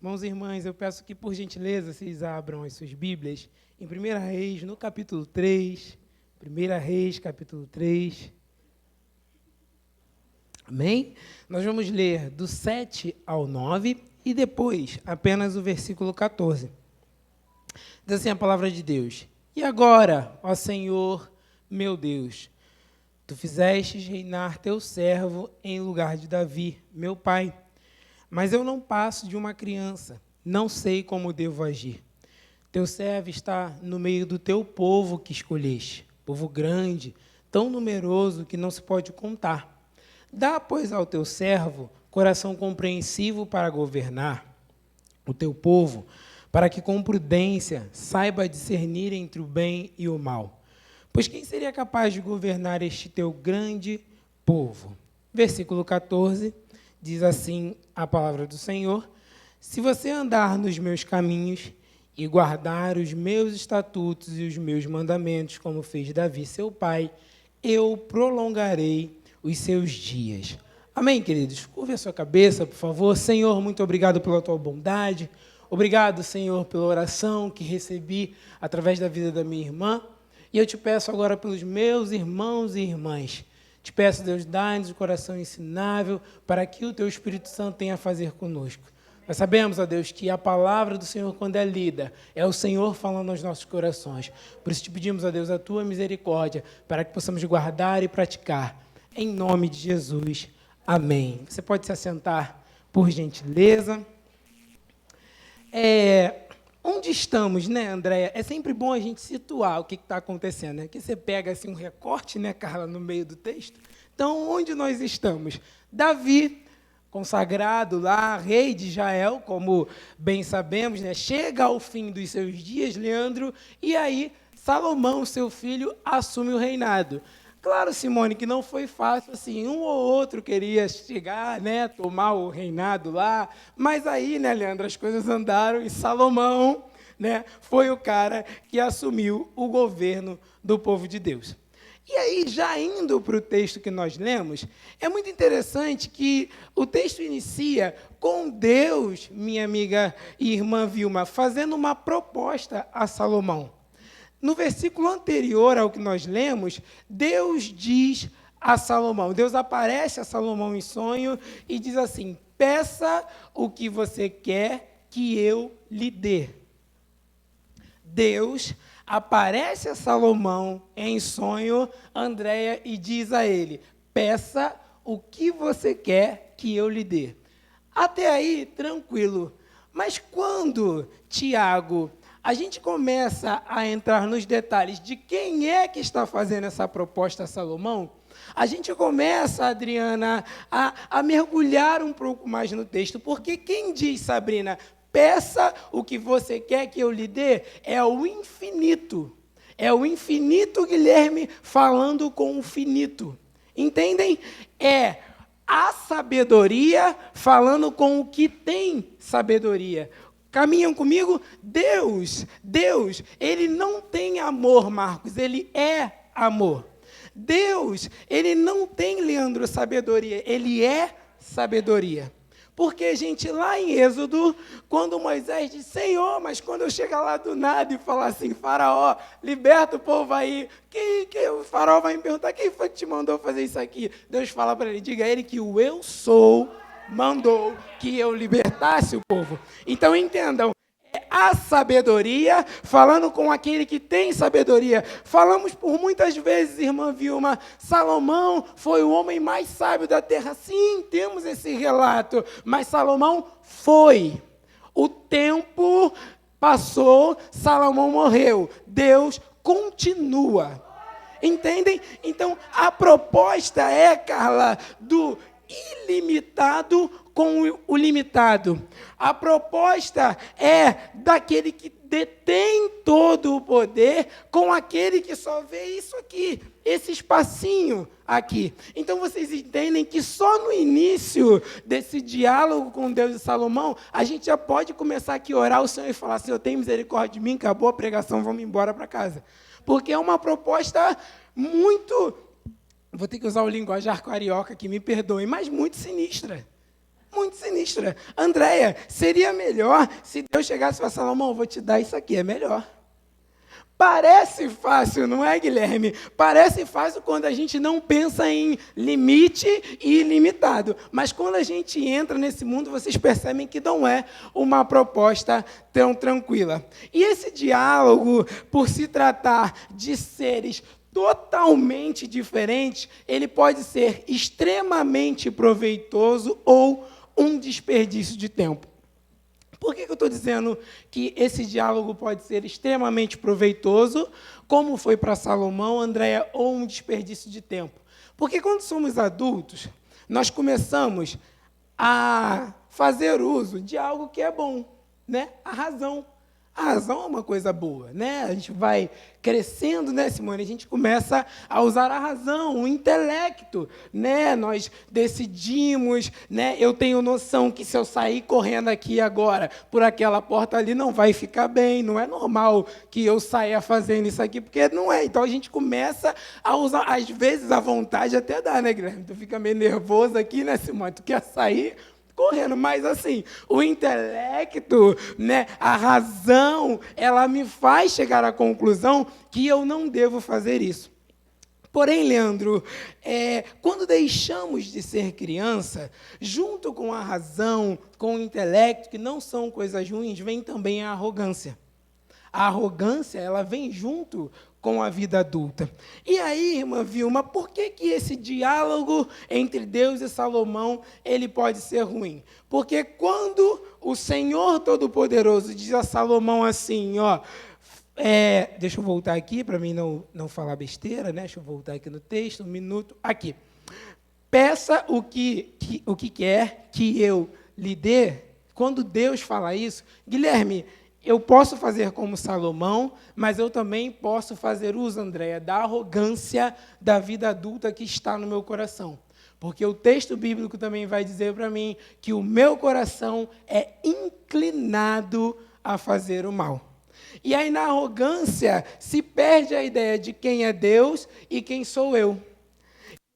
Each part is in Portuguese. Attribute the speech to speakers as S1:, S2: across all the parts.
S1: Irmãos e irmãs, eu peço que, por gentileza, vocês abram as suas Bíblias em 1 Reis, no capítulo 3. 1 Reis, capítulo 3. Amém? Nós vamos ler do 7 ao 9 e depois apenas o versículo 14. Diz assim a palavra de Deus: E agora, ó Senhor, meu Deus, tu fizestes reinar teu servo em lugar de Davi, meu pai. Mas eu não passo de uma criança, não sei como devo agir. Teu servo está no meio do teu povo que escolheste, povo grande, tão numeroso que não se pode contar. Dá, pois, ao teu servo coração compreensivo para governar o teu povo, para que com prudência saiba discernir entre o bem e o mal. Pois quem seria capaz de governar este teu grande povo? Versículo 14, diz assim a palavra do Senhor: Se você andar nos meus caminhos e guardar os meus estatutos e os meus mandamentos, como fez Davi, seu pai, eu prolongarei os seus dias. Amém, queridos? Curve a sua cabeça, por favor. Senhor, muito obrigado pela tua bondade. Obrigado, Senhor, pela oração que recebi através da vida da minha irmã. E eu te peço agora pelos meus irmãos e irmãs. Te peço, Deus, dá-nos o coração ensinável para que o teu Espírito Santo tenha a fazer conosco. Nós sabemos, ó Deus, que a palavra do Senhor, quando é lida, é o Senhor falando aos nossos corações. Por isso te pedimos, ó Deus, a tua misericórdia, para que possamos guardar e praticar. Em nome de Jesus. Amém. Você pode se assentar, por gentileza. Onde estamos, né, Andréia? É sempre bom a gente situar o que está acontecendo, né? Que você pega assim, um recorte, né, Carla, no meio do texto. Então, onde nós estamos? Davi, consagrado lá, rei de Israel, como bem sabemos, né? Chega ao fim dos seus dias, Leandro, e aí Salomão, seu filho, assume o reinado. Claro, Simone, que não foi fácil, assim, um ou outro queria chegar, né, tomar o reinado lá, mas aí, né, Leandro, as coisas andaram e Salomão, né, foi o cara que assumiu o governo do povo de Deus. E aí, já indo para o texto que nós lemos, é muito interessante que o texto inicia com Deus, minha amiga e irmã Vilma, fazendo uma proposta a Salomão. No versículo anterior ao que nós lemos, Deus diz a Salomão, Deus aparece a Salomão em sonho e diz assim: peça o que você quer que eu lhe dê. Deus aparece a Salomão em sonho, Andréia, e diz a ele: peça o que você quer que eu lhe dê. Até aí, tranquilo. Mas quando Tiago, a gente começa a entrar nos detalhes de quem é que está fazendo essa proposta a Salomão, a gente começa, Adriana, a mergulhar um pouco mais no texto, porque quem diz, Sabrina, peça o que você quer que eu lhe dê, é o infinito. É o infinito, Guilherme, falando com o finito. Entendem? É a sabedoria falando com o que tem sabedoria. Caminham comigo? Deus, ele não tem amor, Marcos, ele é amor. Deus, ele não tem, Leandro, sabedoria, ele é sabedoria. Porque, gente, lá em Êxodo, quando Moisés disse: Senhor, mas quando eu chegar lá do nada e falar assim: Faraó, liberta o povo aí, que o faraó vai me perguntar: quem foi que te mandou fazer isso aqui? Deus fala para ele: diga a ele que o eu sou mandou que eu libertasse o povo. Então, entendam, é a sabedoria falando com aquele que tem sabedoria. Falamos por muitas vezes, irmã Vilma, Salomão foi o homem mais sábio da terra. Sim, temos esse relato, mas Salomão foi. O tempo passou, Salomão morreu. Deus continua. Entendem? Então, a proposta é, Carla, do ilimitado com o limitado. A proposta é daquele que detém todo o poder com aquele que só vê isso aqui, esse espacinho aqui. Então, vocês entendem que só no início desse diálogo com Deus e Salomão, a gente já pode começar aqui a orar ao Senhor e falar: Senhor, tem misericórdia de mim, acabou a pregação, vamos embora para casa. Porque é uma proposta muito... Vou ter que usar o linguajar carioca, que me perdoem, mas muito sinistra. muito sinistra. Andréia, seria melhor se Deus chegasse e falasse, Salomão, eu vou te dar isso aqui, é melhor. Parece fácil, não é, Guilherme? Parece fácil quando a gente não pensa em limite e ilimitado. Mas quando a gente entra nesse mundo, vocês percebem que não é uma proposta tão tranquila. E esse diálogo, por se tratar de seres totalmente diferentes, ele pode ser extremamente proveitoso ou um desperdício de tempo. Por que eu estou dizendo que esse diálogo pode ser extremamente proveitoso, como foi para Salomão, Andréia, ou um desperdício de tempo? Porque quando somos adultos, nós começamos a fazer uso de algo que é bom, né? A razão. A razão é uma coisa boa, né? A gente vai crescendo, né, Simone? A gente começa a usar a razão, o intelecto, né? Nós decidimos, né? Eu tenho noção que se eu sair correndo aqui agora por aquela porta ali não vai ficar bem, não é normal que eu saia fazendo isso aqui, porque não é. Então a gente começa a usar, às vezes a vontade até dá, né, Guilherme? Tu fica meio nervoso aqui, né, Simone? Tu quer sair correndo, mas assim, o intelecto, né, a razão, ela me faz chegar à conclusão que eu não devo fazer isso. Porém, Leandro, quando deixamos de ser criança, junto com a razão, com o intelecto, que não são coisas ruins, vem também a arrogância. A arrogância, ela vem junto com a vida adulta. E aí, irmã Vilma, por que esse diálogo entre Deus e Salomão ele pode ser ruim? Porque quando o Senhor Todo-Poderoso diz a Salomão assim, ó, deixa eu voltar aqui para mim não falar besteira, né? Deixa eu voltar aqui no texto, um minuto, aqui. Peça o que quer que eu lhe dê. Quando Deus fala isso, Guilherme, eu posso fazer como Salomão, mas eu também posso fazer uso, Andréia, da arrogância da vida adulta que está no meu coração. Porque o texto bíblico também vai dizer para mim que o meu coração é inclinado a fazer o mal. E aí, na arrogância, se perde a ideia de quem é Deus e quem sou eu.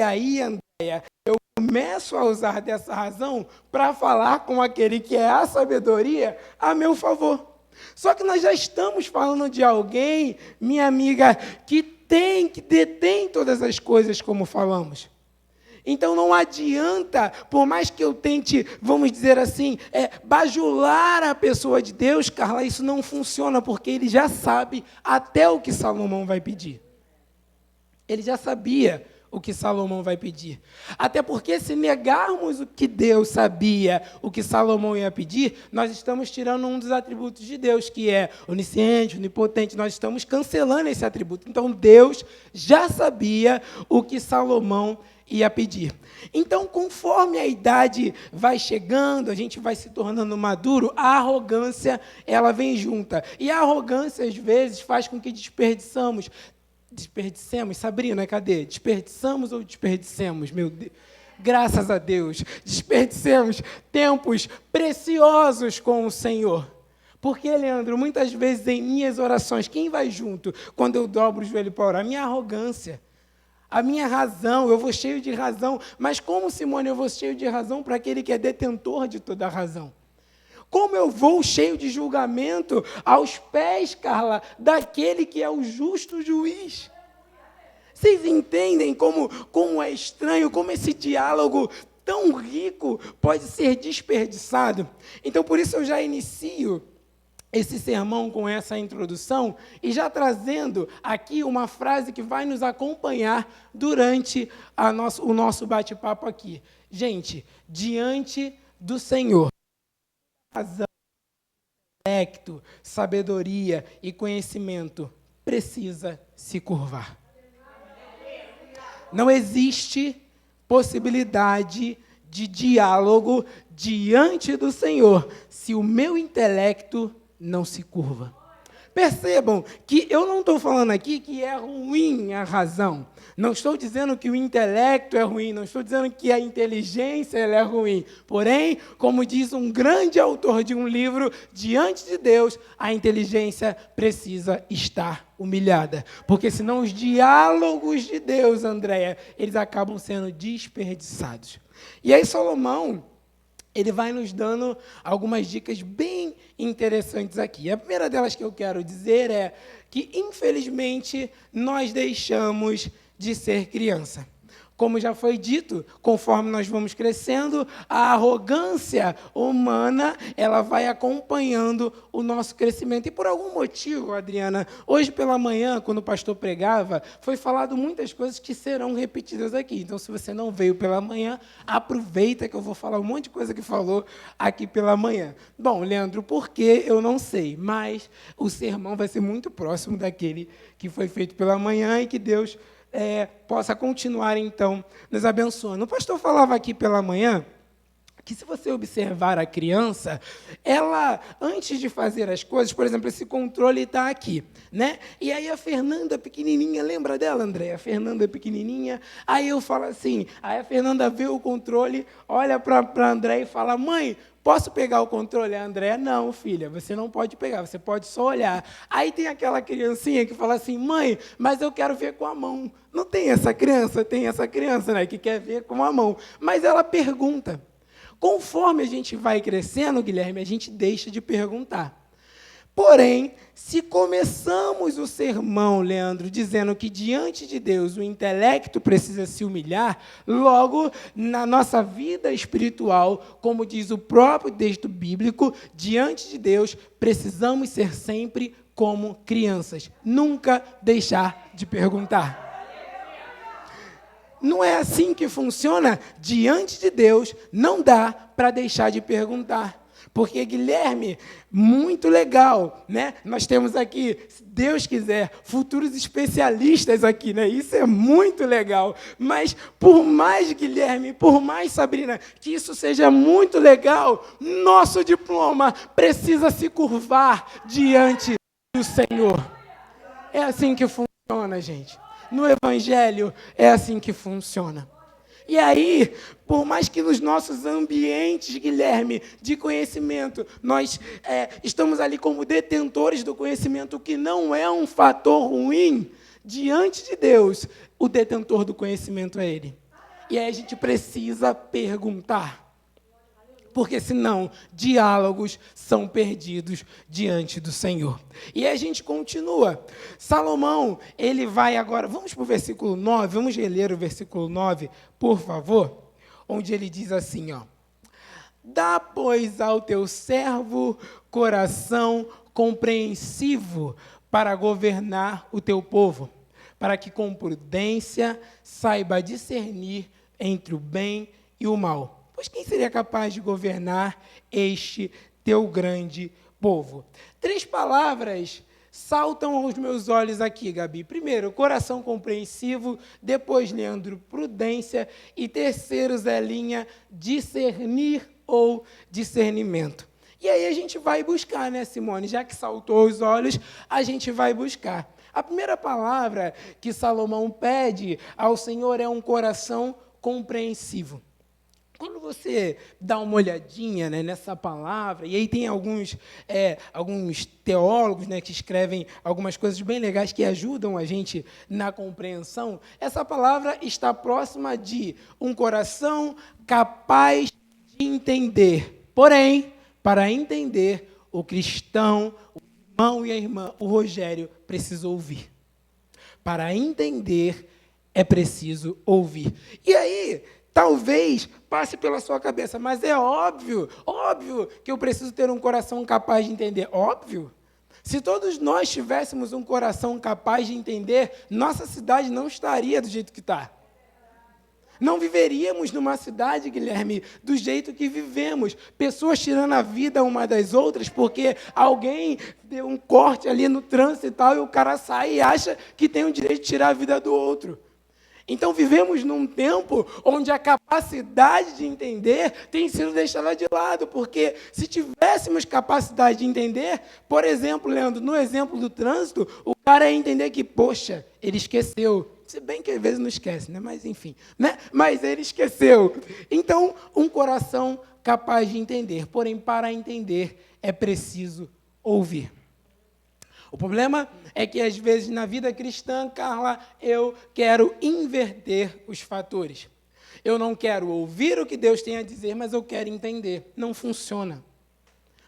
S1: E aí, Andréia, eu começo a usar dessa razão para falar com aquele que é a sabedoria a meu favor. Só que nós já estamos falando de alguém, minha amiga, que detém todas as coisas como falamos. Então não adianta, por mais que eu tente, vamos dizer assim, bajular a pessoa de Deus, Carla, isso não funciona, porque ele já sabe até o que Salomão vai pedir. Ele já sabia o que Salomão vai pedir. Até porque, se negarmos o que Deus sabia, o que Salomão ia pedir, nós estamos tirando um dos atributos de Deus, que é onisciente, onipotente, nós estamos cancelando esse atributo. Então, Deus já sabia o que Salomão ia pedir. Então, conforme a idade vai chegando, a gente vai se tornando maduro, a arrogância, ela vem junta. E a arrogância, às vezes, faz com que desperdicemos, Sabrina, cadê? Desperdiçamos ou desperdicemos? Meu Deus, graças a Deus, desperdicemos tempos preciosos com o Senhor. Porque, Leandro, muitas vezes em minhas orações, quem vai junto quando eu dobro o joelho para orar? A minha arrogância, a minha razão, eu vou cheio de razão. Mas como, Simone, eu vou cheio de razão para aquele que é detentor de toda a razão? Como eu vou cheio de julgamento aos pés, Carla, daquele que é o justo juiz? Vocês entendem como é estranho, como esse diálogo tão rico pode ser desperdiçado? Então, por isso eu já inicio esse sermão com essa introdução e já trazendo aqui uma frase que vai nos acompanhar durante o nosso bate-papo aqui. Gente, diante do Senhor, razão, intelecto, sabedoria e conhecimento precisa se curvar. Não existe possibilidade de diálogo diante do Senhor se o meu intelecto não se curva. Percebam que eu não estou falando aqui que é ruim a razão. Não estou dizendo que o intelecto é ruim, não estou dizendo que a inteligência ela é ruim. Porém, como diz um grande autor de um livro, diante de Deus, a inteligência precisa estar humilhada. Porque senão os diálogos de Deus, Andréia, eles acabam sendo desperdiçados. E aí Salomão, ele vai nos dando algumas dicas bem interessantes aqui. A primeira delas que eu quero dizer é que, infelizmente, nós deixamos de ser criança. Como já foi dito, conforme nós vamos crescendo, a arrogância humana, ela vai acompanhando o nosso crescimento. E por algum motivo, Adriana, hoje pela manhã, quando o pastor pregava, foi falado muitas coisas que serão repetidas aqui. Então, se você não veio pela manhã, aproveita que eu vou falar um monte de coisa que falou aqui pela manhã. Bom, Leandro, por que eu não sei, mas o sermão vai ser muito próximo daquele que foi feito pela manhã e que Deus possa continuar, então, nos abençoando. O pastor falava aqui pela manhã que, se você observar a criança, ela, antes de fazer as coisas, por exemplo, esse controle está aqui, né? E aí a Fernanda pequenininha, lembra dela, André? A Fernanda pequenininha, aí eu falo assim, aí a Fernanda vê o controle, olha para André e fala, mãe, posso pegar o controle? A Andréia, não, filha, você não pode pegar, você pode só olhar. Aí tem aquela criancinha que fala assim, mãe, mas eu quero ver com a mão. Não tem essa criança, né, que quer ver com a mão. Mas ela pergunta. Conforme a gente vai crescendo, Guilherme, a gente deixa de perguntar. Porém, se começamos o sermão, Leandro, dizendo que diante de Deus o intelecto precisa se humilhar, logo, na nossa vida espiritual, como diz o próprio texto bíblico, diante de Deus precisamos ser sempre como crianças, nunca deixar de perguntar. Não é assim que funciona? Diante de Deus não dá para deixar de perguntar. Porque, Guilherme, muito legal, né? Nós temos aqui, se Deus quiser, futuros especialistas aqui, né? Isso é muito legal. Mas, por mais, Guilherme, por mais, Sabrina, que isso seja muito legal, nosso diploma precisa se curvar diante do Senhor. É assim que funciona, gente. No Evangelho, é assim que funciona. E aí, por mais que nos nossos ambientes, Guilherme, de conhecimento, nós estamos ali como detentores do conhecimento, que não é um fator ruim, diante de Deus, o detentor do conhecimento é Ele. E aí a gente precisa perguntar. Porque senão diálogos são perdidos diante do Senhor. E a gente continua. Salomão, ele vai agora, vamos para o versículo 9, vamos reler o versículo 9, por favor, onde ele diz assim, ó, dá, pois, ao teu servo coração compreensivo para governar o teu povo, para que com prudência saiba discernir entre o bem e o mal. Pois quem seria capaz de governar este teu grande povo? 3 palavras saltam aos meus olhos aqui, Gabi. Primeiro, coração compreensivo. Depois, Leandro, prudência. E terceiro, Zelinha, discernir ou discernimento. E aí a gente vai buscar, né, Simone? Já que saltou aos olhos, a gente vai buscar. A primeira palavra que Salomão pede ao Senhor é um coração compreensivo. Quando você dá uma olhadinha, né, nessa palavra, e aí tem alguns teólogos, né, que escrevem algumas coisas bem legais que ajudam a gente na compreensão, essa palavra está próxima de um coração capaz de entender. Porém, para entender, o cristão, o irmão e a irmã, o Rogério, precisa ouvir. Para entender, é preciso ouvir. E aí, talvez passe pela sua cabeça, mas é óbvio que eu preciso ter um coração capaz de entender. Óbvio. Se todos nós tivéssemos um coração capaz de entender, nossa cidade não estaria do jeito que está. Não viveríamos numa cidade, Guilherme, do jeito que vivemos. Pessoas tirando a vida uma das outras porque alguém deu um corte ali no trânsito e tal, e o cara sai e acha que tem o direito de tirar a vida do outro. Então, vivemos num tempo onde a capacidade de entender tem sido deixada de lado, porque se tivéssemos capacidade de entender, por exemplo, Leandro, no exemplo do trânsito, o cara ia entender que, poxa, ele esqueceu. Se bem que às vezes não esquece, né? Mas enfim, né? Mas ele esqueceu. Então, um coração capaz de entender, porém, para entender, é preciso ouvir. O problema é que, às vezes, na vida cristã, Carla, eu quero inverter os fatores. Eu não quero ouvir o que Deus tem a dizer, mas eu quero entender. Não funciona.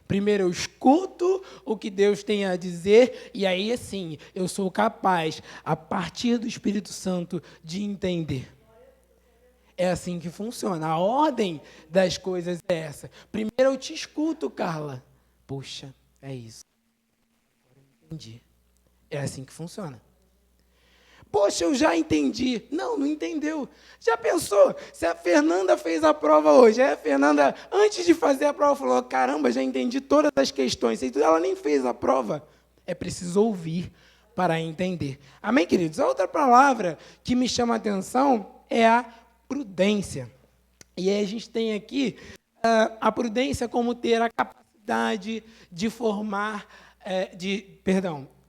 S1: Primeiro eu escuto o que Deus tem a dizer, e aí, assim, eu sou capaz, a partir do Espírito Santo, de entender. É assim que funciona. A ordem das coisas é essa. Primeiro eu te escuto, Carla. Puxa, é isso. Entendi. É assim que funciona. Poxa, eu já entendi. Não entendeu. Já pensou? Se a Fernanda fez a prova hoje, aí a Fernanda, antes de fazer a prova, falou, caramba, já entendi todas as questões. Ela nem fez a prova. É preciso ouvir para entender. Amém, queridos? A outra palavra que me chama a atenção é a prudência. E aí a gente tem aqui a prudência como ter a capacidade de formar,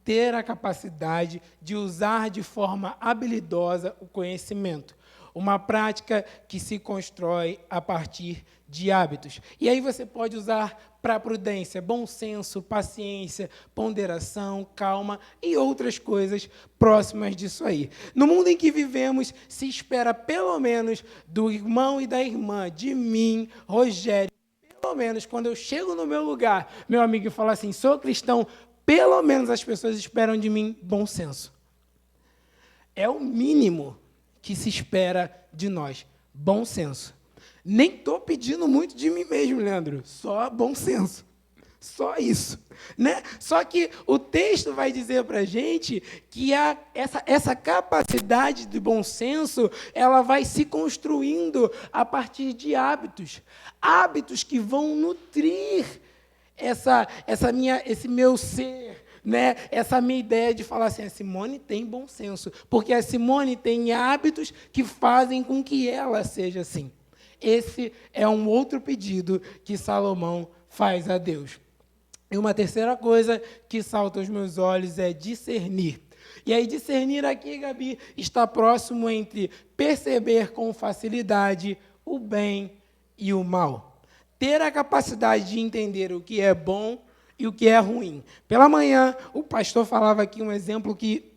S1: ter a capacidade de usar de forma habilidosa o conhecimento. Uma prática que se constrói a partir de hábitos. E aí você pode usar para a prudência bom senso, paciência, ponderação, calma e outras coisas próximas disso aí. No mundo em que vivemos, se espera pelo menos do irmão e da irmã, de mim, Rogério, pelo menos quando eu chego no meu lugar, meu amigo fala assim, sou cristão, pelo menos as pessoas esperam de mim bom senso. É o mínimo que se espera de nós, bom senso. Nem estou pedindo muito de mim mesmo, Leandro, só bom senso. Só isso. Né? Só que o texto vai dizer para a gente que essa capacidade de bom senso, ela vai se construindo a partir de hábitos. Hábitos que vão nutrir esse meu ser, né? Essa minha ideia de falar assim, a Simone tem bom senso, porque a Simone tem hábitos que fazem com que ela seja assim. Esse é um outro pedido que Salomão faz a Deus. E uma terceira coisa que salta aos meus olhos é discernir. E aí, discernir aqui, Gabi, está próximo entre perceber com facilidade o bem e o mal. Ter a capacidade de entender o que é bom e o que é ruim. Pela manhã, o pastor falava aqui um exemplo que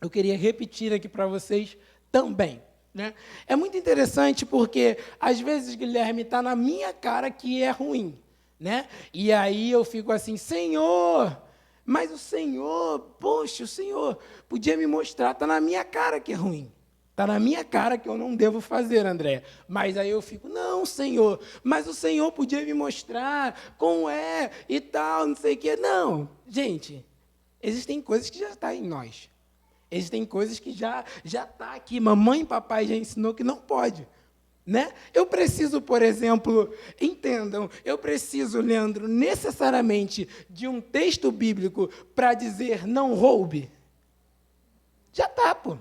S1: eu queria repetir aqui para vocês também. Né? É muito interessante porque, às vezes, Guilherme, está na minha cara que é ruim. Né? E aí eu fico assim, Senhor, mas o Senhor, poxa, o Senhor podia me mostrar, está na minha cara que é ruim. Está na minha cara que eu não devo fazer, André. Mas aí eu fico, não, Senhor, mas o Senhor podia me mostrar como é e tal, não sei o quê. Não, gente, existem coisas que já estão em nós. Existem coisas que já está aqui. Mamãe e papai já ensinou que não pode. Né? Eu preciso, por exemplo, entendam, eu preciso, Leandro, necessariamente de um texto bíblico para dizer não roube. Já está, pô.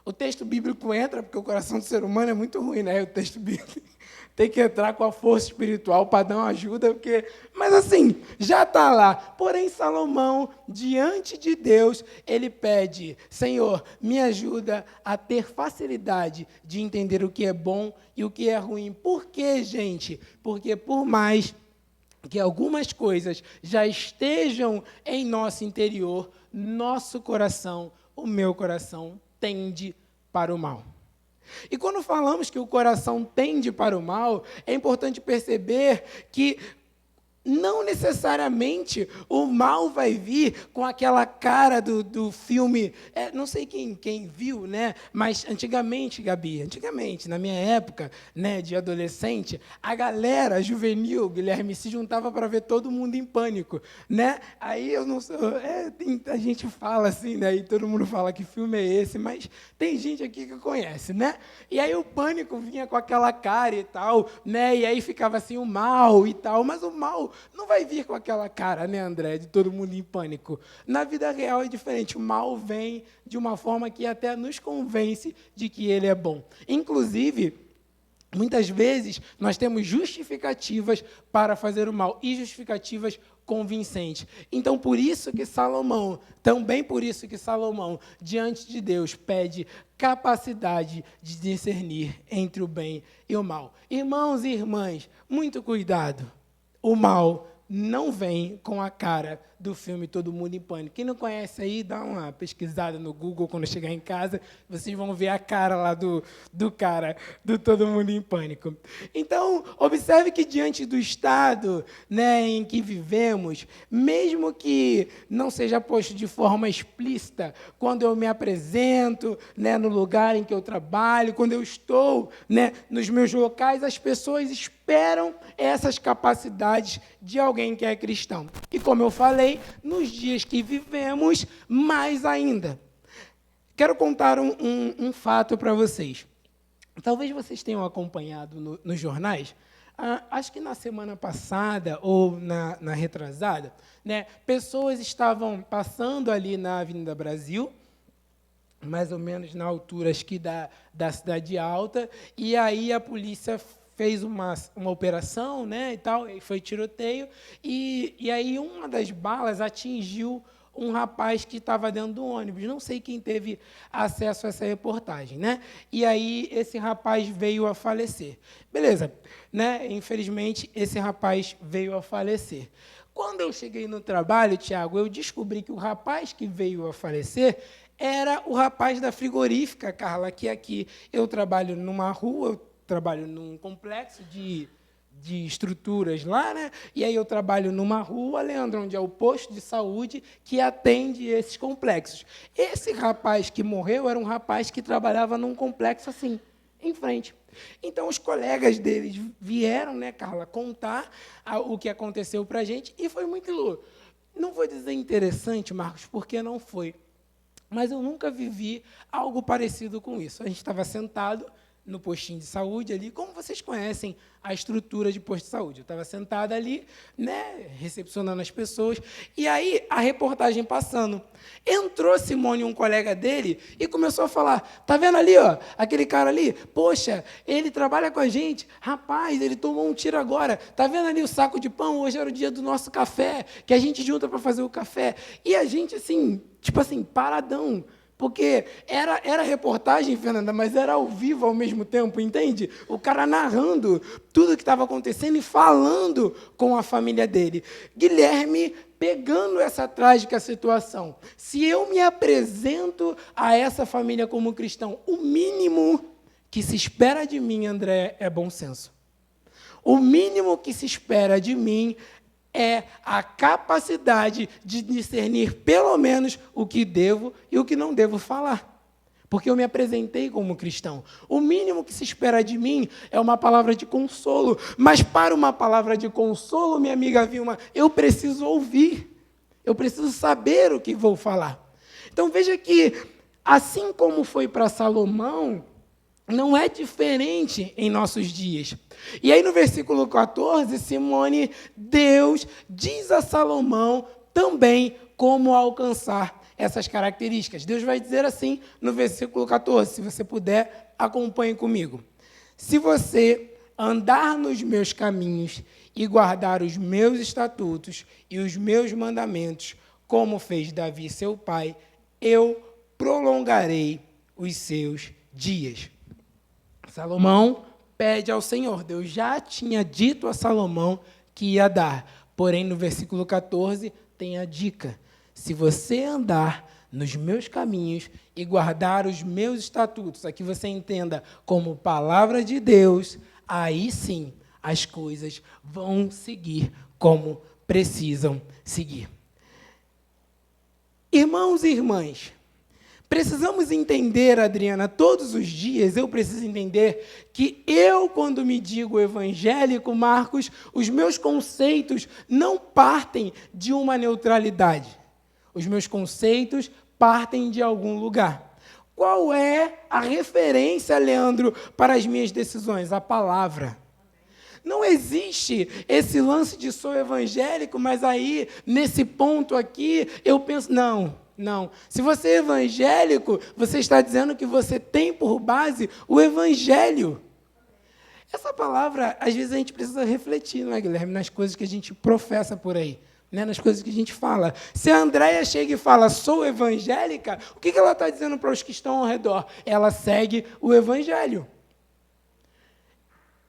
S1: O texto bíblico entra, porque o coração do ser humano é muito ruim, né? O texto bíblico tem que entrar com a força espiritual para dar uma ajuda, porque... Mas assim, já está lá. Porém, Salomão, diante de Deus, ele pede, Senhor, me ajuda a ter facilidade de entender o que é bom e o que é ruim. Por quê, gente? Porque por mais que algumas coisas já estejam em nosso interior, nosso coração, o meu coração, tende para o mal. E quando falamos que o coração tende para o mal, é importante perceber que não necessariamente o mal vai vir com aquela cara do filme, não sei quem viu, né? Mas antigamente, Gabi, na minha época, né, de adolescente, a galera juvenil, Guilherme, se juntava para ver Todo Mundo em Pânico, né? Aí eu não sei, a gente fala assim, né? E todo mundo fala que filme é esse, mas tem gente aqui que conhece, né? E aí o Pânico vinha com aquela cara e tal, né? E aí ficava assim o mal e tal, mas o mal não vai vir com aquela cara, né, André, de Todo Mundo em Pânico. Na vida real é diferente. O mal vem de uma forma que até nos convence de que ele é bom. Inclusive, muitas vezes, nós temos justificativas para fazer o mal, e justificativas convincentes. Então, por isso que Salomão, diante de Deus, pede capacidade de discernir entre o bem e o mal. Irmãos e irmãs, muito cuidado. O mal não vem com a cara do filme Todo Mundo em Pânico. Quem não conhece aí, dá uma pesquisada no Google quando chegar em casa, vocês vão ver a cara lá do cara do Todo Mundo em Pânico. Então, observe que diante do estado, né, em que vivemos, mesmo que não seja posto de forma explícita, quando eu me apresento, né, no lugar em que eu trabalho, quando eu estou, né, nos meus locais, as pessoas esperam essas capacidades de alguém que é cristão. E como eu falei, nos dias que vivemos, mais ainda. Quero contar um fato para vocês. Talvez vocês tenham acompanhado nos jornais, acho que na semana passada ou na retrasada, né, pessoas estavam passando ali na Avenida Brasil, mais ou menos na altura, acho que da Cidade Alta, e aí a polícia fez uma operação, né, e tal, e foi tiroteio, e aí uma das balas atingiu um rapaz que estava dentro do ônibus. Não sei quem teve acesso a essa reportagem, né? E aí esse rapaz veio a falecer. Beleza, né? Infelizmente, esse rapaz veio a falecer. Quando eu cheguei no trabalho, Tiago, eu descobri que o rapaz que veio a falecer era o rapaz da frigorífica, Carla, que aqui eu trabalho numa rua, eu trabalho num complexo de estruturas lá, né? E aí eu trabalho numa rua, Leandro, onde é o posto de saúde que atende esses complexos. Esse rapaz que morreu era um rapaz que trabalhava num complexo assim, em frente. Então, os colegas deles vieram, né, Carla, contar o que aconteceu para a gente, e foi muito louco. Não vou dizer interessante, Marcos, porque não foi, mas eu nunca vivi algo parecido com isso. A gente estava sentado no postinho de saúde ali, como vocês conhecem a estrutura de posto de saúde. Eu estava sentada ali, né, recepcionando as pessoas, e aí a reportagem passando. Entrou Simone, um colega dele, e começou a falar, tá vendo ali, ó, aquele cara ali? Poxa, ele trabalha com a gente, rapaz, ele tomou um tiro agora, tá vendo ali o saco de pão? Hoje era o dia do nosso café, que a gente junta para fazer o café. E a gente, assim, tipo assim, paradão, porque era reportagem, Fernanda, mas era ao vivo ao mesmo tempo, entende? O cara narrando tudo o que estava acontecendo e falando com a família dele. Guilherme pegando essa trágica situação. Se eu me apresento a essa família como cristão, o mínimo que se espera de mim, André, é bom senso. O mínimo que se espera de mim é a capacidade de discernir, pelo menos, o que devo e o que não devo falar. Porque eu me apresentei como cristão. O mínimo que se espera de mim é uma palavra de consolo. Mas para uma palavra de consolo, minha amiga Vilma, eu preciso ouvir. Eu preciso saber o que vou falar. Então, veja que, assim como foi para Salomão, não é diferente em nossos dias. E aí, no versículo 14, Simone, Deus diz a Salomão também como alcançar essas características. Deus vai dizer assim no versículo 14, se você puder, acompanhe comigo. Se você andar nos meus caminhos e guardar os meus estatutos e os meus mandamentos, como fez Davi, seu pai, eu prolongarei os seus dias. Salomão pede ao Senhor. Deus já tinha dito a Salomão que ia dar. Porém, no versículo 14, tem a dica. Se você andar nos meus caminhos e guardar os meus estatutos, aqui você entenda como palavra de Deus, aí sim as coisas vão seguir como precisam seguir. Irmãos e irmãs, precisamos entender, Adriana, todos os dias eu preciso entender que eu, quando me digo evangélico, Marcos, os meus conceitos não partem de uma neutralidade. Os meus conceitos partem de algum lugar. Qual é a referência, Leandro, para as minhas decisões? A palavra. Não existe esse lance de sou evangélico, mas aí, nesse ponto aqui, eu penso, não. Se você é evangélico, você está dizendo que você tem por base o evangelho. Essa palavra, às vezes, a gente precisa refletir, não é, Guilherme, nas coisas que a gente professa por aí, né, nas coisas que a gente fala. Se a Andréia chega e fala, sou evangélica, o que ela está dizendo para os que estão ao redor? Ela segue o evangelho.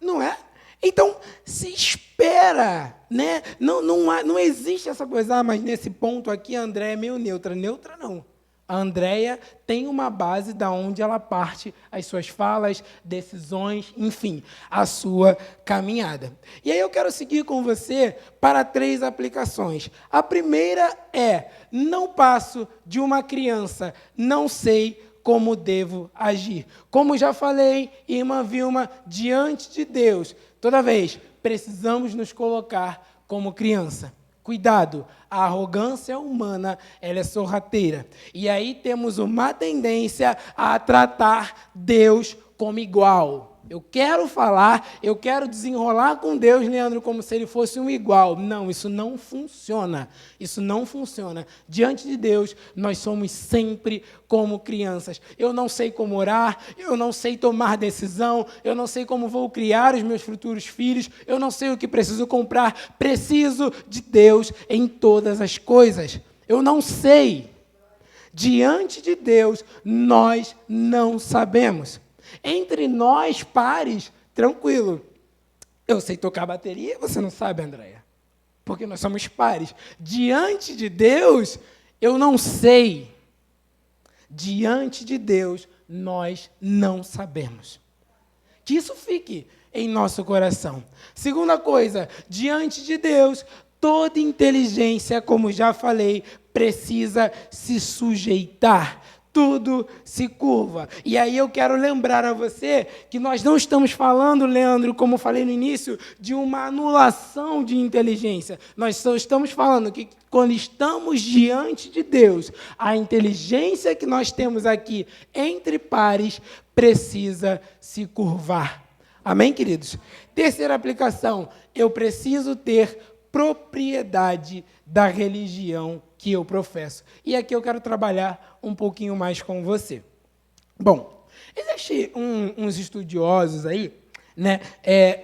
S1: Não é? Então, se espera, né? Não existe essa coisa, mas nesse ponto aqui a Andréia é meio neutra. Neutra não. A Andréia tem uma base da onde ela parte as suas falas, decisões, enfim, a sua caminhada. E aí eu quero seguir com você para 3 aplicações. A primeira é: não passo de uma criança, não sei como devo agir. Como já falei, irmã Vilma, diante de Deus, toda vez precisamos nos colocar como criança. Cuidado, a arrogância humana, ela é sorrateira. E aí temos uma tendência a tratar Deus como igual. Eu quero desenrolar com Deus, Leandro, como se ele fosse um igual. Não, isso não funciona. Isso não funciona. Diante de Deus, nós somos sempre como crianças. Eu não sei como orar, eu não sei tomar decisão, eu não sei como vou criar os meus futuros filhos, eu não sei o que preciso comprar. Preciso de Deus em todas as coisas. Eu não sei. Diante de Deus, nós não sabemos. Entre nós, pares, tranquilo. Eu sei tocar bateria, você não sabe, Andréia. Porque nós somos pares. Diante de Deus, eu não sei. Diante de Deus, nós não sabemos. Que isso fique em nosso coração. Segunda coisa, diante de Deus, toda inteligência, como já falei, precisa se sujeitar. Tudo se curva. E aí eu quero lembrar a você que nós não estamos falando, Leandro, como falei no início, de uma anulação de inteligência. Nós só estamos falando que quando estamos diante de Deus, a inteligência que nós temos aqui entre pares precisa se curvar. Amém, queridos? Terceira aplicação, eu preciso ter propriedade da religião que eu professo. E aqui eu quero trabalhar um pouquinho mais com você. Bom, existem uns estudiosos aí, né,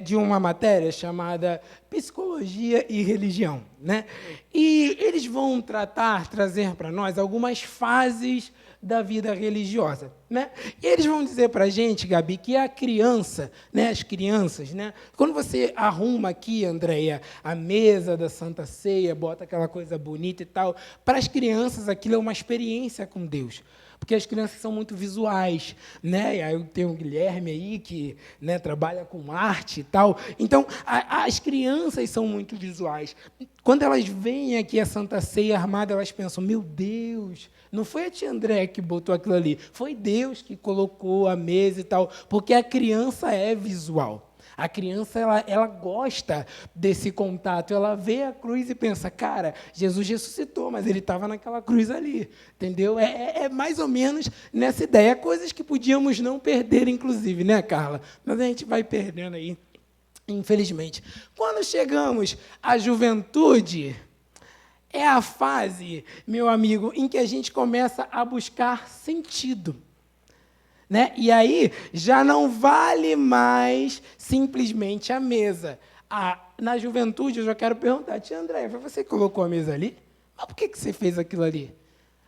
S1: de uma matéria chamada Psicologia e Religião, né? E eles vão trazer para nós algumas fases da vida religiosa, né? E eles vão dizer para a gente, Gabi, que a criança, né, as crianças, né, quando você arruma aqui, Andréia, a mesa da Santa Ceia, bota aquela coisa bonita e tal, para as crianças aquilo é uma experiência com Deus. Porque as crianças são muito visuais, né? E aí eu tenho o Guilherme aí, que, né, trabalha com arte e tal. Então, as crianças são muito visuais. Quando elas veem aqui a Santa Ceia armada, elas pensam, meu Deus, não foi a tia André que botou aquilo ali, foi Deus que colocou a mesa e tal, porque a criança é visual. A criança, ela gosta desse contato, ela vê a cruz e pensa, cara, Jesus ressuscitou, mas ele estava naquela cruz ali, entendeu? É mais ou menos nessa ideia, coisas que podíamos não perder, inclusive, né, Carla? Mas a gente vai perdendo aí, infelizmente. Quando chegamos à juventude, é a fase, meu amigo, em que a gente começa a buscar sentido. Né? E aí já não vale mais simplesmente a mesa. Na juventude, eu já quero perguntar, tia Andréia, foi você que colocou a mesa ali? Mas por que você fez aquilo ali?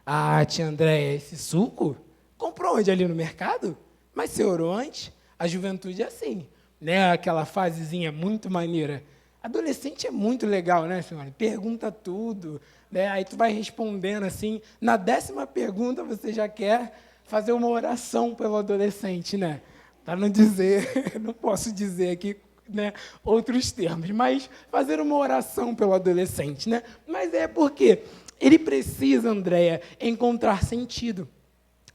S1: Ah, tia Andréia, esse suco? Comprou onde? Ali no mercado? Mas você orou antes? A juventude é assim, né? Aquela fasezinha muito maneira. Adolescente é muito legal, né, senhora? Pergunta tudo, né? Aí tu vai respondendo assim. Na 10ª pergunta, você já quer fazer uma oração pelo adolescente, né? Para não dizer, não posso dizer aqui, né, outros termos, mas fazer uma oração pelo adolescente, né? Mas é porque ele precisa, Andréia, encontrar sentido.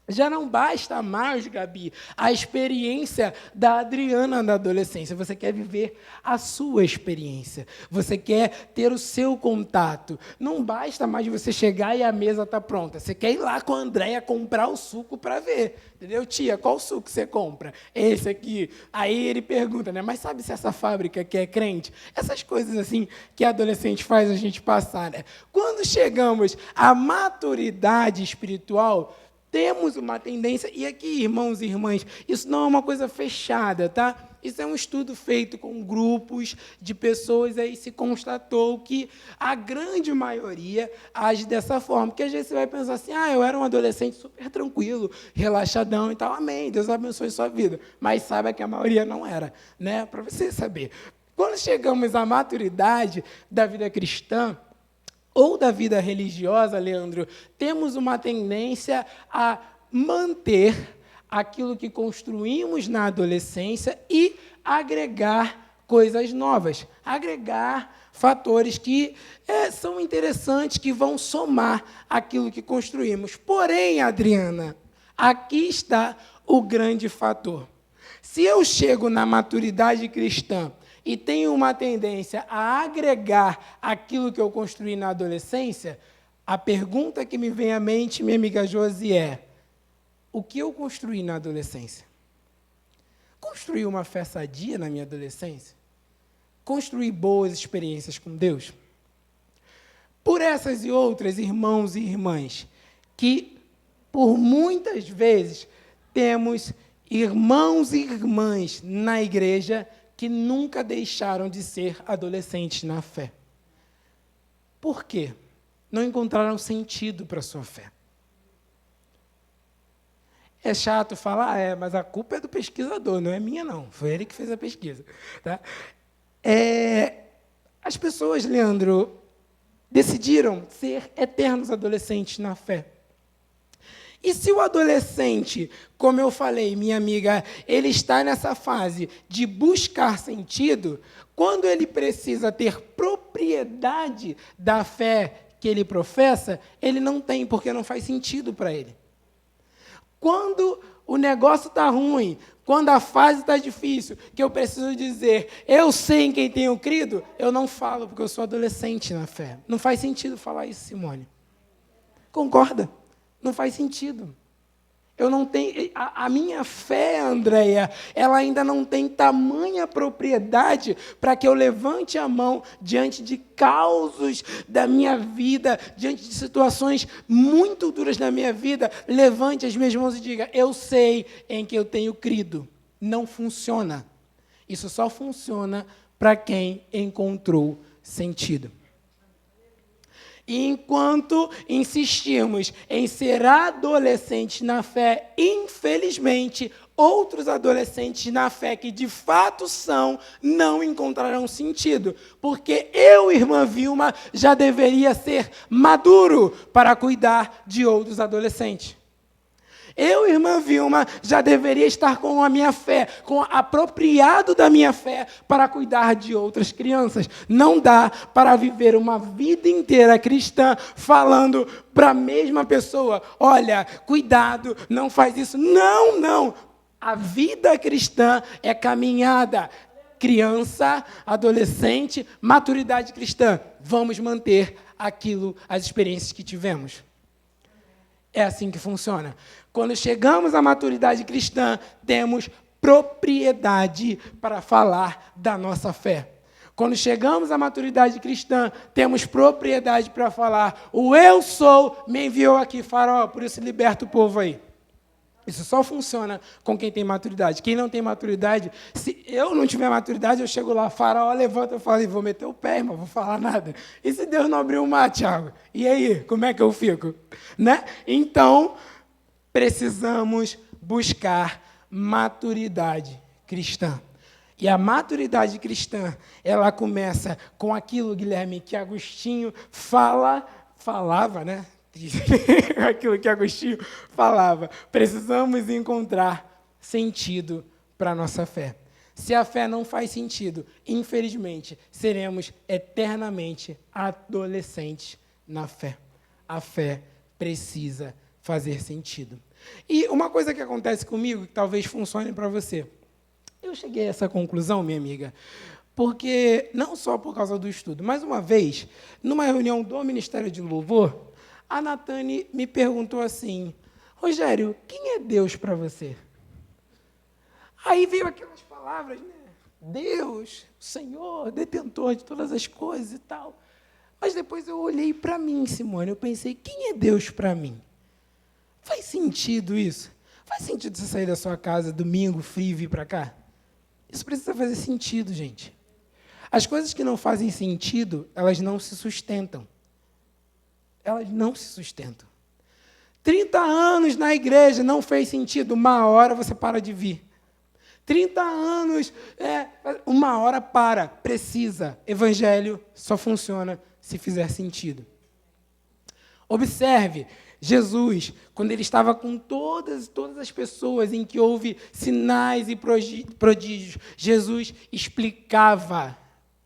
S1: Já não basta mais, Gabi, a experiência da Adriana na adolescência. Você quer viver a sua experiência. Você quer ter o seu contato. Não basta mais você chegar e a mesa está pronta. Você quer ir lá com a Andréia comprar o suco para ver. Entendeu? Tia, qual suco você compra? Esse aqui. Aí ele pergunta, né? Mas sabe se essa fábrica aqui é crente? Essas coisas assim que a adolescente faz a gente passar, né? Quando chegamos à maturidade espiritual, temos uma tendência, e aqui, irmãos e irmãs, isso não é uma coisa fechada, tá? Isso é um estudo feito com grupos de pessoas, aí se constatou que a grande maioria age dessa forma, porque às vezes você vai pensar assim, eu era um adolescente super tranquilo, relaxadão e tal, amém, Deus abençoe sua vida, mas saiba que a maioria não era, né? Para você saber. Quando chegamos à maturidade da vida cristã, ou da vida religiosa, Leandro, temos uma tendência a manter aquilo que construímos na adolescência e agregar coisas novas, agregar fatores que são interessantes, que vão somar aquilo que construímos. Porém, Adriana, aqui está o grande fator. Se eu chego na maturidade cristã e tenho uma tendência a agregar aquilo que eu construí na adolescência, a pergunta que me vem à mente, minha amiga Josi, é: o que eu construí na adolescência? Construí uma fé sadia na minha adolescência? Construí boas experiências com Deus? Por essas e outras, irmãos e irmãs, que por muitas vezes temos irmãos e irmãs na igreja que nunca deixaram de ser adolescentes na fé. Por quê? Não encontraram sentido para a sua fé. É chato falar, mas a culpa é do pesquisador, não é minha, não. Foi ele que fez a pesquisa. Tá? As pessoas, Leandro, decidiram ser eternos adolescentes na fé. E se o adolescente, como eu falei, minha amiga, ele está nessa fase de buscar sentido, quando ele precisa ter propriedade da fé que ele professa, ele não tem, porque não faz sentido para ele. Quando o negócio está ruim, quando a fase está difícil, que eu preciso dizer, eu sei em quem tenho crido, eu não falo, porque eu sou adolescente na fé. Não faz sentido falar isso, Simone. Concorda? Não faz sentido. Eu não tenho, a minha fé, Andréia, ela ainda não tem tamanha propriedade para que eu levante a mão diante de causos da minha vida, diante de situações muito duras na minha vida, levante as minhas mãos e diga, eu sei em que eu tenho crido. Não funciona. Isso só funciona para quem encontrou sentido. E enquanto insistimos em ser adolescentes na fé, infelizmente, outros adolescentes na fé que de fato são, não encontrarão sentido. Porque eu, irmã Vilma, já deveria ser maduro para cuidar de outros adolescentes. Eu, irmã Vilma, já deveria estar com a minha fé, apropriado da minha fé para cuidar de outras crianças. Não dá para viver uma vida inteira cristã falando para a mesma pessoa, olha, cuidado, não faz isso. Não, não. A vida cristã é caminhada. Criança, adolescente, maturidade cristã. Vamos manter as experiências que tivemos. É assim que funciona. Quando chegamos à maturidade cristã, temos propriedade para falar da nossa fé. Quando chegamos à maturidade cristã, temos propriedade para falar, o eu sou me enviou aqui, Faraó, por isso liberta o povo aí. Isso só funciona com quem tem maturidade. Quem não tem maturidade, se eu não tiver maturidade, eu chego lá, Faraó, levanta, eu falo, vou meter o pé, irmão, vou falar nada. E se Deus não abrir o mar, Tiago? E aí, como é que eu fico? Né? Então, precisamos buscar maturidade cristã. E a maturidade cristã, ela começa com aquilo, Guilherme, que Agostinho falava, né? Aquilo que Agostinho falava. Precisamos encontrar sentido para a nossa fé. Se a fé não faz sentido, infelizmente, seremos eternamente adolescentes na fé. A fé precisa fazer sentido. E uma coisa que acontece comigo, que talvez funcione para você. Eu cheguei a essa conclusão, minha amiga, porque, não só por causa do estudo, mas uma vez, numa reunião do Ministério de Louvor, a Natane me perguntou assim, Rogério, quem é Deus para você? Aí veio aquelas palavras, né? Deus, Senhor, detentor de todas as coisas e tal. Mas depois eu olhei para mim, Simone, eu pensei, quem é Deus para mim? Faz sentido isso? Faz sentido você sair da sua casa domingo, frio, e vir para cá? Isso precisa fazer sentido, gente. As coisas que não fazem sentido, elas não se sustentam. Elas não se sustentam. 30 anos na igreja não fez sentido, uma hora você para de vir. 30 anos, uma hora para. Precisa. Evangelho só funciona se fizer sentido. Observe, Jesus, quando ele estava com todas as pessoas em que houve sinais e prodígios, Jesus explicava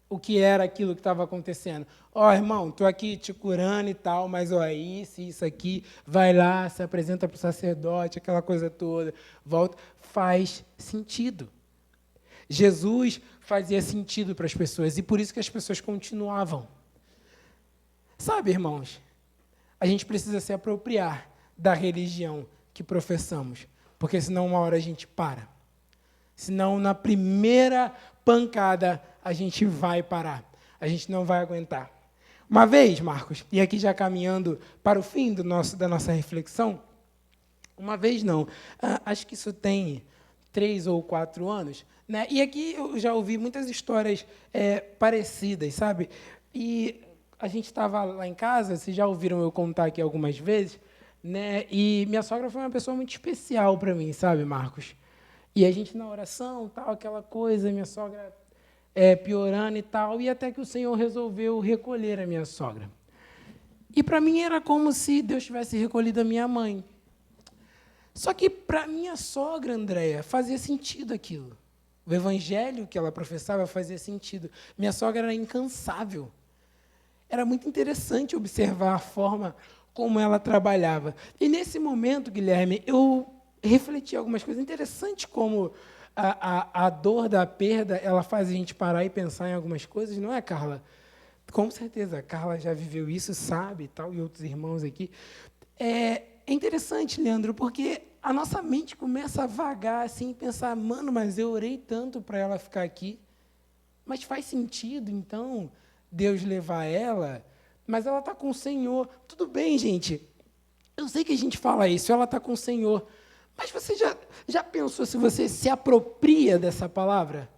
S1: o que era aquilo que estava acontecendo. Irmão, estou aqui te curando e tal, mas isso aqui, vai lá, se apresenta para o sacerdote, aquela coisa toda, volta, faz sentido. Jesus fazia sentido para as pessoas, e por isso que as pessoas continuavam. Sabe, irmãos, a gente precisa se apropriar da religião que professamos, porque senão uma hora a gente para. Senão, na primeira pancada, a gente vai parar. A gente não vai aguentar. Uma vez, Marcos, e aqui já caminhando para o fim da nossa reflexão, uma vez não, acho que isso tem 3 ou 4 anos, né? E aqui eu já ouvi muitas histórias parecidas, sabe? E a gente estava lá em casa, vocês já ouviram eu contar aqui algumas vezes, né? E minha sogra foi uma pessoa muito especial para mim, sabe, Marcos? E a gente na oração, tal, aquela coisa, minha sogra piorando e tal, e até que o Senhor resolveu recolher a minha sogra. E para mim era como se Deus tivesse recolhido a minha mãe. Só que para minha sogra, Andréia, fazia sentido aquilo. O evangelho que ela professava fazia sentido. Minha sogra era incansável. Era muito interessante observar a forma como ela trabalhava. E nesse momento, Guilherme, eu refleti algumas coisas interessantes, como a dor da perda, ela faz a gente parar e pensar em algumas coisas, não é, Carla? Com certeza, a Carla já viveu isso, sabe, e tal, e outros irmãos aqui. É interessante, Leandro, porque a nossa mente começa a vagar assim, pensar, mano, mas eu orei tanto para ela ficar aqui, mas faz sentido, então, Deus levar ela, mas ela está com o Senhor. Tudo bem, gente, eu sei que a gente fala isso, ela está com o Senhor, mas você já pensou se você se apropria dessa palavra?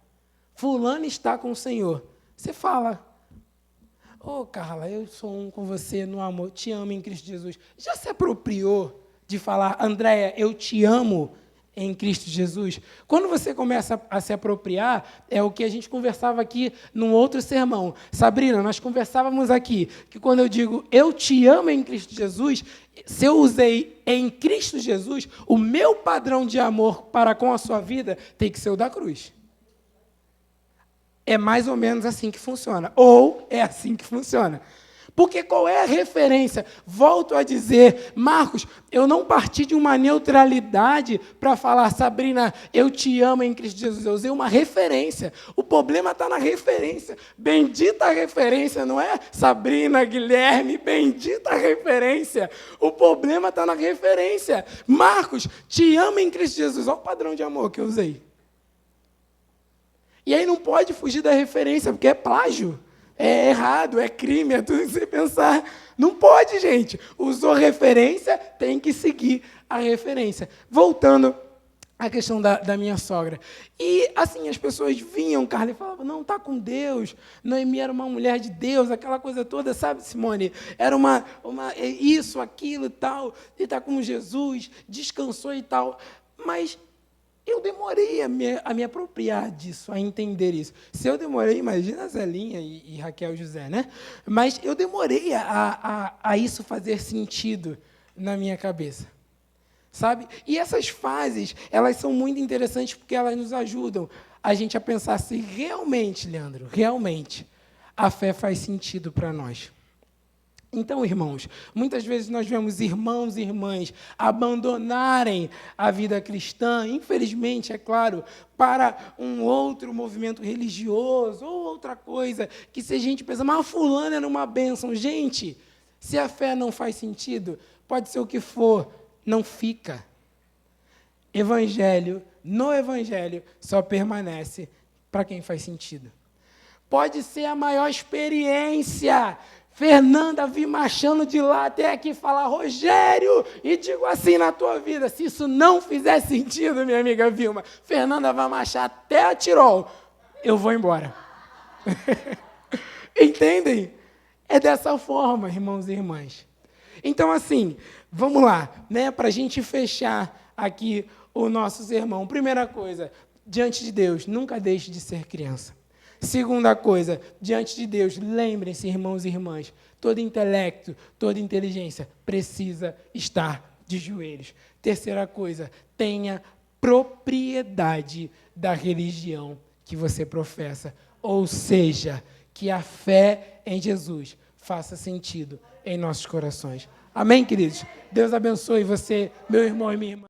S1: Fulano está com o Senhor. Você fala, Carla, eu sou um com você no amor, te amo em Cristo Jesus. Já se apropriou de falar, Andréia, eu te amo em Cristo Jesus? Quando você começa a se apropriar, é o que a gente conversava aqui num outro sermão. Sabrina, nós conversávamos aqui, que quando eu digo, eu te amo em Cristo Jesus, se eu usei em Cristo Jesus, o meu padrão de amor para com a sua vida tem que ser o da cruz. É mais ou menos assim que funciona. Ou é assim que funciona. Porque qual é a referência? Volto a dizer, Marcos, eu não parti de uma neutralidade para falar, Sabrina, eu te amo em Cristo Jesus. Eu usei uma referência. O problema está na referência. Bendita a referência, não é? Sabrina, Guilherme, bendita a referência. O problema está na referência. Marcos, te amo em Cristo Jesus. Olha o padrão de amor que eu usei. E aí não pode fugir da referência, porque é plágio. É errado, é crime, é tudo que você pensar. Não pode, gente. Usou referência, tem que seguir a referência. Voltando à questão da minha sogra. E, assim, as pessoas vinham, Carla, e falavam, não, está com Deus. Noemi era uma mulher de Deus, aquela coisa toda, sabe, Simone? Era isso, aquilo e tal, e está com Jesus, descansou e tal. Mas eu demorei a me apropriar disso, a entender isso. Se eu demorei, imagina a Zelinha e Raquel e José, né? Mas eu demorei a isso fazer sentido na minha cabeça, sabe? E essas fases, elas são muito interessantes porque elas nos ajudam a gente a pensar se realmente, Leandro, realmente, a fé faz sentido para nós. Então, irmãos, muitas vezes nós vemos irmãos e irmãs abandonarem a vida cristã, infelizmente, é claro, para um outro movimento religioso ou outra coisa, que se a gente pensa, mas fulano era uma bênção. Gente, se a fé não faz sentido, pode ser o que for, não fica. No Evangelho, só permanece para quem faz sentido. Pode ser a maior experiência. Fernanda vir marchando de lá até aqui falar, Rogério, e digo assim na tua vida, se isso não fizer sentido, minha amiga Vilma, Fernanda vai marchar até a Tirol, eu vou embora. Entendem? É dessa forma, irmãos e irmãs. Então, assim, vamos lá, né, para a gente fechar aqui o nosso sermão. Primeira coisa, diante de Deus, nunca deixe de ser criança. Segunda coisa, diante de Deus, lembrem-se, irmãos e irmãs, todo intelecto, toda inteligência precisa estar de joelhos. Terceira coisa, tenha propriedade da religião que você professa, ou seja, que a fé em Jesus faça sentido em nossos corações. Amém, queridos? Deus abençoe você, meu irmão e minha irmã.